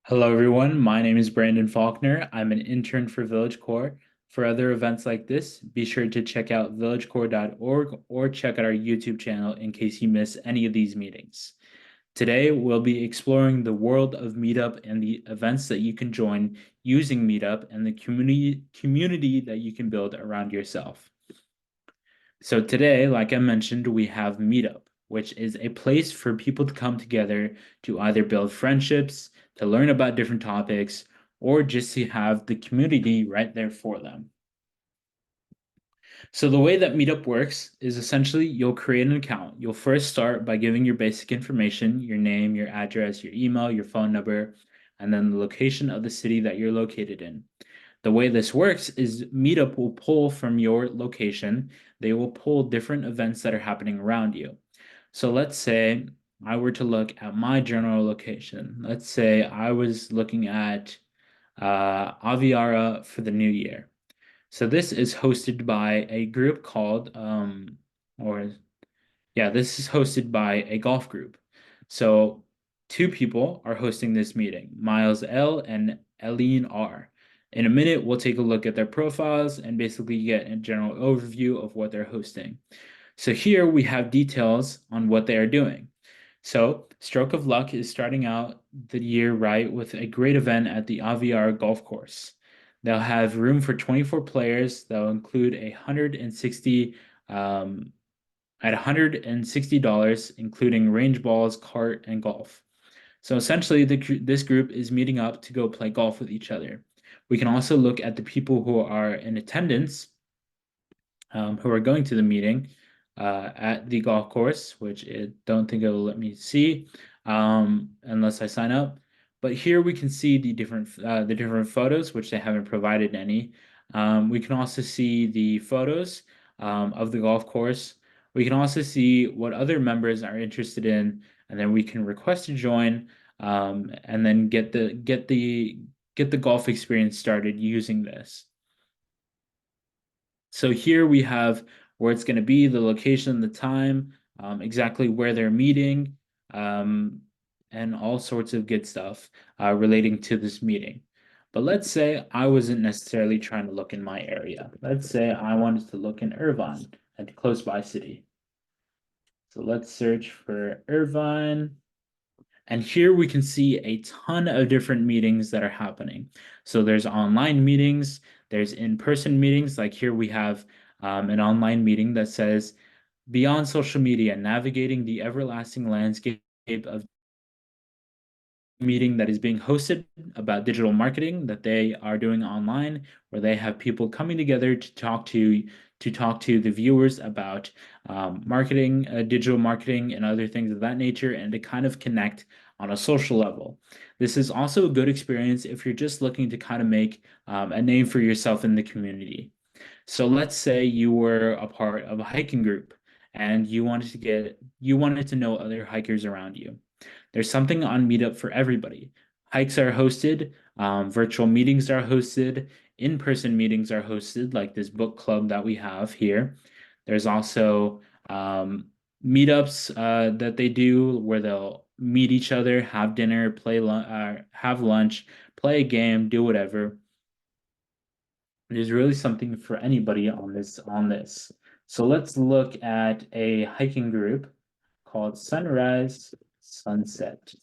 Hello, everyone. My name is Brandon Faulkner. I'm an intern for VillageCore. For other events like this, be sure to check out villagecore.org or check out our YouTube channel in case you miss any of these meetings. Today, we'll be exploring the world of Meetup and the events that you can join using Meetup and the community that you can build around yourself. So today, like I mentioned, we have Meetup, which is a place for people to come together to either build friendships, to learn about different topics, or just to have the community right there for them. So the way that Meetup works is essentially you'll create an account. You'll first start by giving your basic information, your name, your address, your email, your phone number, and then the location of the city that you're located in. The way this works is Meetup will pull from your location. They will pull different events that are happening around you. So let's say I were to look at my general location. Let's say I was looking at Aviara for the new year. So this is hosted by a group called, or yeah, this is hosted by a golf group. So two people are hosting this meeting, Miles L and Eileen R. In a minute, we'll take a look at their profiles and basically get a general overview of what they're hosting. So here we have details on what they are doing. So Stroke of Luck is starting out the year right with a great event at the Aviar golf course. They'll have room for 24 players. They'll include 160 at $160, including range balls, cart, and golf. So essentially, this group is meeting up to go play golf with each other. We can also look at the people who are in attendance, who are going to the meeting at the golf course, which I don't think it'll let me see unless I sign up. But here we can see the different photos, which they haven't provided any. We can also see the photos of the golf course. We can also see what other members are interested in, and then we can request to join, and then get the golf experience started using this. So here we have where it's going to be, the location, the time, exactly where they're meeting, um, and all sorts of good stuff relating to this meeting. But let's say I wasn't necessarily trying to look in my area. Let's say I wanted to look in Irvine, a close by city. So let's search for Irvine. And here we can see a ton of different meetings that are happening. So there's online meetings, there's in-person meetings. Like here we have an online meeting that says, Beyond social media, navigating the everlasting landscape of meeting that is being hosted about digital marketing that they are doing online, where they have people coming together to talk to the viewers about marketing, digital marketing, and other things of that nature, and to kind of connect on a social level. This is also a good experience if you're just looking to kind of make a name for yourself in the community. So let's say you were a part of a hiking group and you wanted to know other hikers around you. There's something on Meetup for everybody. Hikes are hosted, virtual meetings are hosted, in-person meetings are hosted, like this book club that we have here. There's also meetups that they do where they'll meet each other, have dinner, have lunch, play a game, do whatever. There's really something for anybody on this. So let's look at a hiking group called Sunrise Sunset.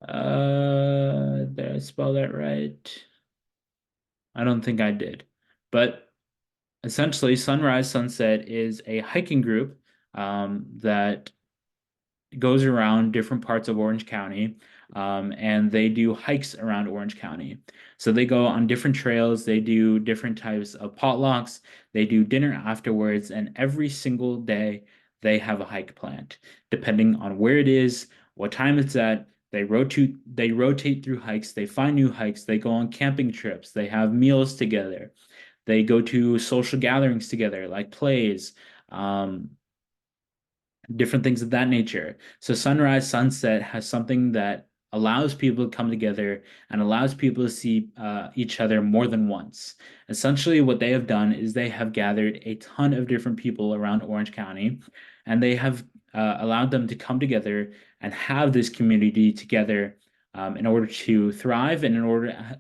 Did I spell that right? I don't think I did. But essentially, Sunrise Sunset is a hiking group that goes around different parts of Orange County, and they do hikes around Orange County. So they go on different trails, they do different types of potlucks, they do dinner afterwards, and every single day they have a hike planned, depending on where it is, what time it's at. They rotate through hikes, they find new hikes, they go on camping trips, they have meals together, they go to social gatherings together, like plays. Um, different things of that nature. So Sunrise Sunset has something that allows people to come together and allows people to see each other more than once. Essentially, what they have done is they have gathered a ton of different people around Orange County, and they have allowed them to come together and have this community together in order to thrive and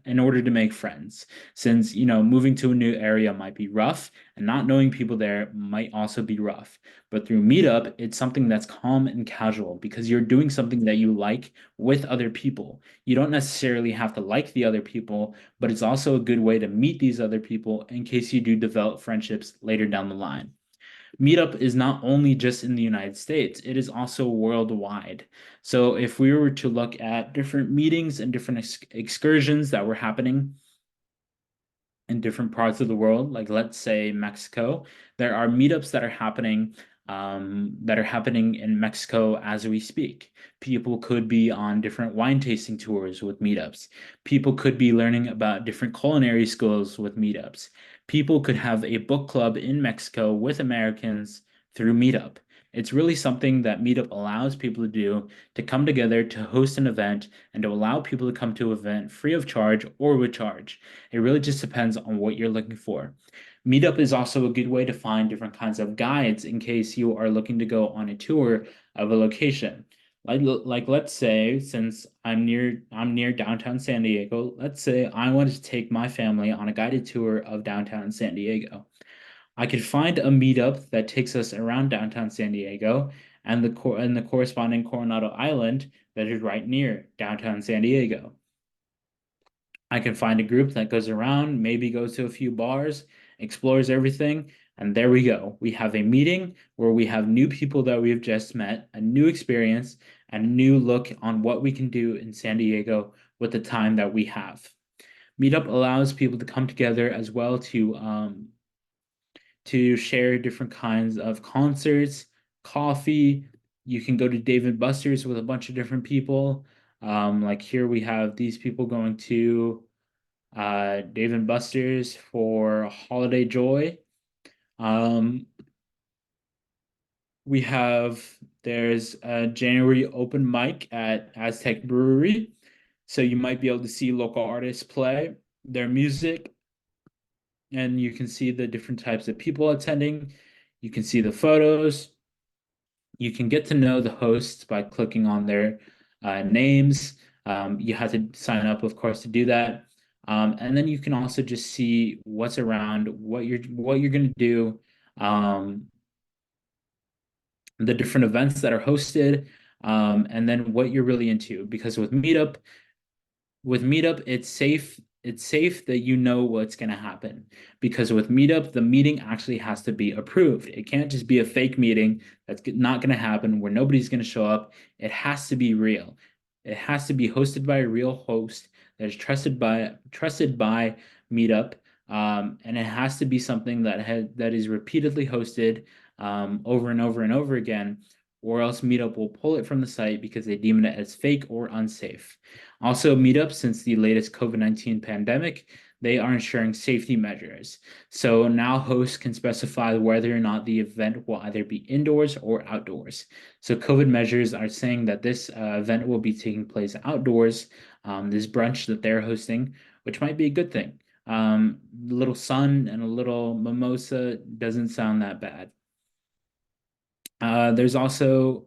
in order to make friends. Since, moving to a new area might be rough, and not knowing people there might also be rough. But through Meetup, it's something that's calm and casual because you're doing something that you like with other people. You don't necessarily have to like the other people, but it's also a good way to meet these other people in case you do develop friendships later down the line. Meetup is not only just in the United States, it is also worldwide. So if we were to look at different meetings and different excursions that were happening in different parts of the world, like let's say Mexico, there are meetups that are happening in Mexico as we speak. People could be on different wine tasting tours with meetups. People could be learning about different culinary schools with meetups. People could have a book club in Mexico with Americans through Meetup. It's really something that Meetup allows people to do, to come together to host an event and to allow people to come to an event free of charge or with charge. It really just depends on what you're looking for. Meetup is also a good way to find different kinds of guides in case you are looking to go on a tour of a location. Like let's say, since I'm near downtown San Diego, let's say I wanted to take my family on a guided tour of downtown San Diego. I could find a meetup that takes us around downtown San Diego and the corresponding Coronado Island that is right near downtown San Diego. I can find a group that goes around, maybe goes to a few bars, explores everything, and there we go. We have a meeting where we have new people that we have just met, a new experience, and a new look on what we can do in San Diego with the time that we have. Meetup allows people to come together as well to share different kinds of concerts, coffee. You can go to Dave and Buster's with a bunch of different people. Like here we have these people going to Dave and Buster's for Holiday Joy. Um, we have there's a January open mic at Aztec Brewery, so you might be able to see local artists play their music, and you can see the different types of people attending. You can see the photos. You can get to know the hosts by clicking on their names. You have to sign up, of course, to do that. And then you can also just see what's around, what you're going to do, um, the different events that are hosted, and then what you're really into. Because with Meetup, it's safe that you know what's going to happen because with Meetup, the meeting actually has to be approved. It can't just be a fake meeting that's not going to happen where nobody's going to show up. It has to be real. It has to be hosted by a real host that is trusted by Meetup, and it has to be something that is repeatedly hosted over and over and over again, or else Meetup will pull it from the site because they deem it as fake or unsafe. Also, Meetup, since the latest COVID-19 pandemic, they are ensuring safety measures. So now hosts can specify whether or not the event will either be indoors or outdoors. So COVID measures are saying that this event will be taking place outdoors, this brunch that they're hosting, which might be a good thing. A little sun and a little mimosa doesn't sound that bad. There's also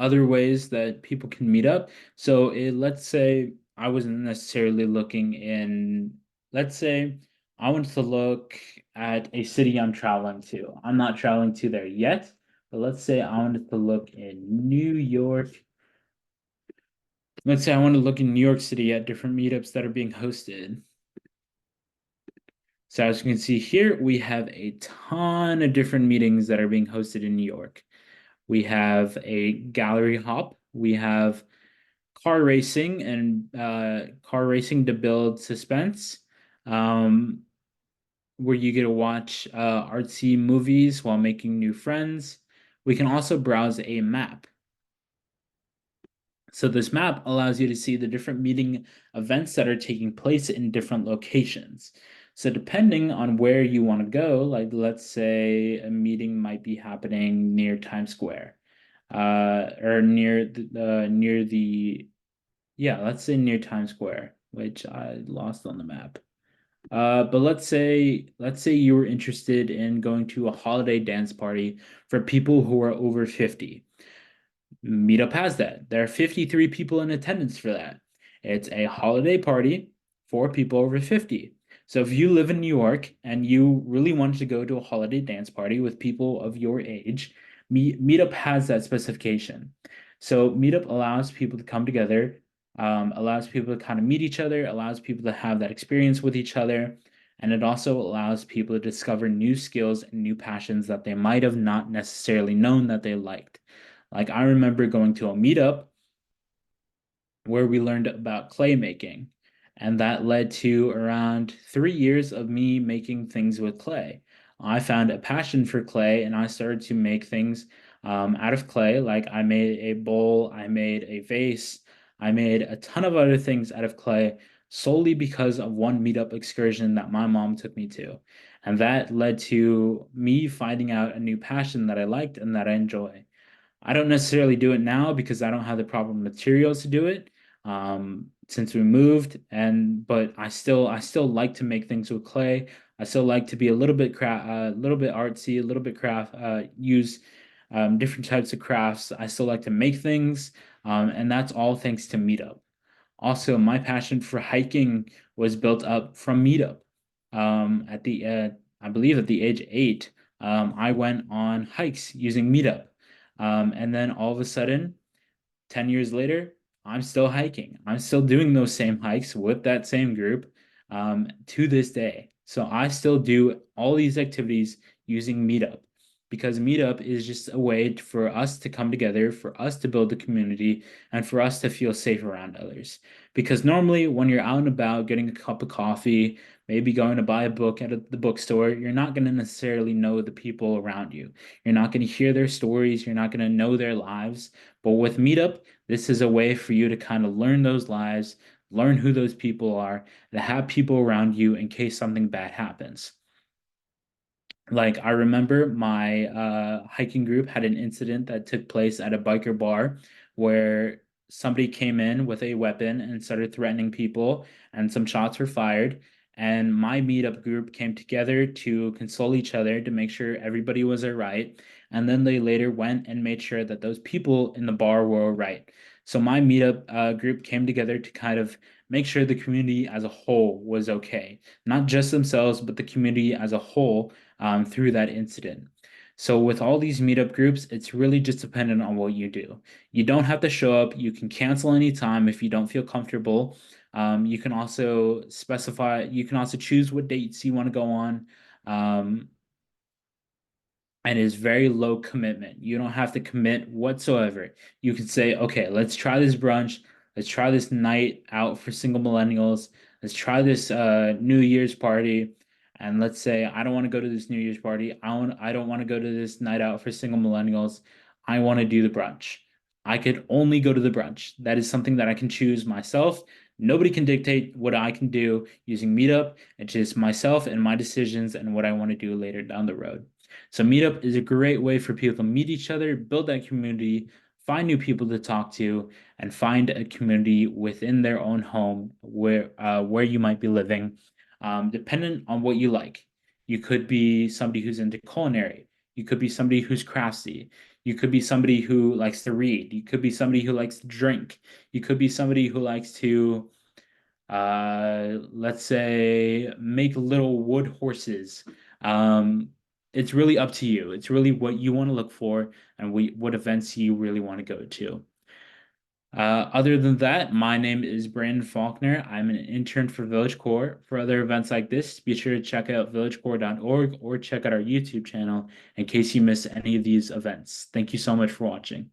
other ways that people can meet up. So let's say I wasn't necessarily looking in, let's say I wanted to look at a city I'm traveling to. I'm not traveling to there yet, but let's say I wanted to look in New York. Let's say I want to look in New York City at different meetups that are being hosted. So as you can see here, we have a ton of different meetings that are being hosted in New York. We have a gallery hop. We have car racing to build suspense, um, where you get to watch artsy movies while making new friends. We can also browse a map. So this map allows you to see the different meeting events that are taking place in different locations. So depending on where you want to go, like let's say a meeting might be happening near Times Square, or yeah, let's say near Times Square, which I lost on the map. But let's say you were interested in going to a holiday dance party for people who are over 50. Meetup has that. There are 53 people in attendance for that. It's a holiday party for people over 50. So if you live in New York and you really wanted to go to a holiday dance party with people of your age, Meetup has that specification. So Meetup allows people to come together, allows people to kind of meet each other, allows people to have that experience with each other, and it also allows people to discover new skills and new passions that they might have not necessarily known that they liked. Like I remember going to a meetup where we learned about clay making. And that led to around 3 years of me making things with clay. I found a passion for clay and I started to make things out of clay. Like I made a bowl, I made a vase, I made a ton of other things out of clay solely because of one meetup excursion that my mom took me to. And that led to me finding out a new passion that I liked and that I enjoy. I don't necessarily do it now because I don't have the proper materials to do it since we moved, and but I still like to make things with clay. I still like to be a little bit artsy, a little bit craft, use different types of crafts. I still like to make things, and that's all thanks to Meetup. Also, my passion for hiking was built up from Meetup. I believe at the age of 8, I went on hikes using Meetup. And then all of a sudden, 10 years later, I'm still hiking. I'm still doing those same hikes with that same group to this day. So I still do all these activities using Meetup because Meetup is just a way for us to come together, for us to build a community, and for us to feel safe around others. Because normally, when you're out and about getting a cup of coffee, maybe going to buy a book at the bookstore, you're not going to necessarily know the people around you. You're not going to hear their stories. You're not going to know their lives. But with Meetup, this is a way for you to kind of learn those lives, learn who those people are, and have people around you in case something bad happens. Like I remember my hiking group had an incident that took place at a biker bar where somebody came in with a weapon and started threatening people, and some shots were fired. And my meetup group came together to console each other to make sure everybody was all right. And then they later went and made sure that those people in the bar were all right. So my meetup group came together to kind of make sure the community as a whole was okay, not just themselves, but the community as a whole through that incident. So with all these meetup groups, it's really just dependent on what you do. You don't have to show up. You can cancel anytime if you don't feel comfortable. You can also choose what dates you want to go on. Um, and is very low commitment. You don't have to commit whatsoever. You can say, okay, let's try this brunch. Let's try this night out for single millennials. Let's try this New Year's party. And let's say I don't want to go to this New Year's party. I don't want to go to this night out for single millennials. I want to do the brunch. I could only go to the brunch. That is something that I can choose myself. Nobody can dictate what I can do using Meetup. It's just myself and my decisions and what I want to do later down the road. So Meetup is a great way for people to meet each other, build that community, find new people to talk to, and find a community within their own home where you might be living, dependent on what you like. You could be somebody who's into culinary. You could be somebody who's craftsy. You could be somebody who likes to read. You could be somebody who likes to drink. You could be somebody who likes to let's say make little wood horses. Um, it's really up to you. It's really what you want to look for and what events you really want to go to. Other than that, my name is Brandon Faulkner. I'm an intern for Village Core. For other events like this, be sure to check out villagecore.org or check out our YouTube channel in case you miss any of these events. Thank you so much for watching.